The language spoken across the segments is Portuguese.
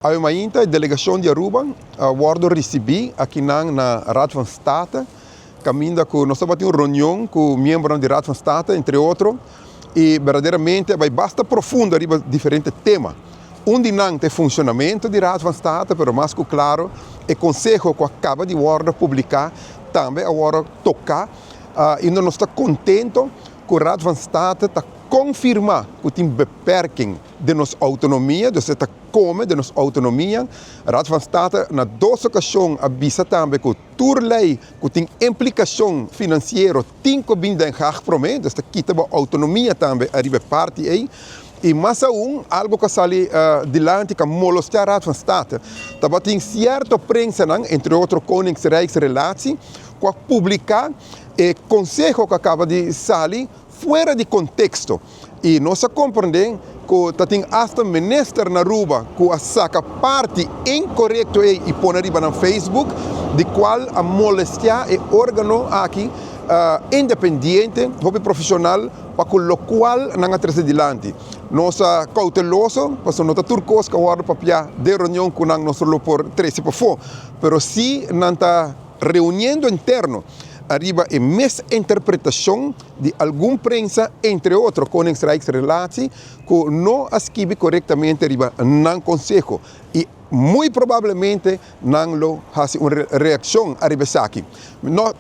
A delegação de Aruba, a recebi aqui na Raad van State, caminha com nós temos uma reunião com membros da Raad van State, entre outros, e verdadeiramente vai bastante profundo arriba diferentes temas. De não é funcionamento da Raad van State, mas mais que claro, é conselho que acaba de publicar, também agora tocar, e nós estamos contentos que a Raad van State está confirmar que tem beperking de nossa autonomia, de certa come de nossa autonomia. A Raad van State, na duas ocasiões, avisa também que a lei que tem implicação financeira tem que vir de prometo, esta quita a autonomia também arriba parte aí. E mais algo que sai delante que molestar a Raad van State. Também tem certa prensa, entre outros, Koningsrijksrelatie, que publicar o conselho que acaba de sair fora de contexto. E nós compreendemos que tem hasta ministro na Aruba que saca parte incorreta e põe arriba no Facebook, de qual a molestar é órgão aqui independente, profissional, para o qual não atrasa adiante. Nós somos cautelosos, porque nós turcos que agora papia de reunião com nós por 13 por fora, mas se não está reunindo interno, arriba a misinterpretação de alguma prensa, entre outros, Koningsrijksrelatie, que não escreve corretamente arriba no conselho. E muito provavelmente não faz uma reação arriba aqui.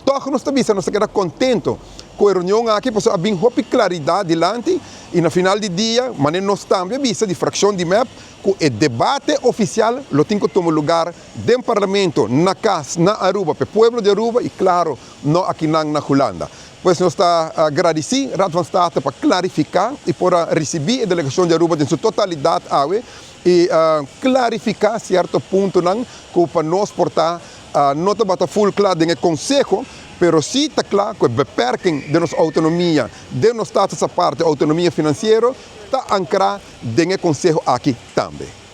Todos nós também nós quedamos contentos com a reunião aqui, porque havia uma claridade delante, e no final do dia, mas nós também vista de fração de MEP, que o debate oficial tem que tomar lugar dentro do parlamento, na casa, na Aruba, para o povo de Aruba, e claro, não aqui na Holanda. Pois nós estamos agradecidos, Raad van State, para clarificar e para receber a delegação de Aruba em sua totalidade, e clarificar certo ponto que para nós portar não está full claro no conselho, mas sim está claro que o beperking de nossa autonomia, de nossa parte autonomia financeira, está ancrado no conselho aqui também.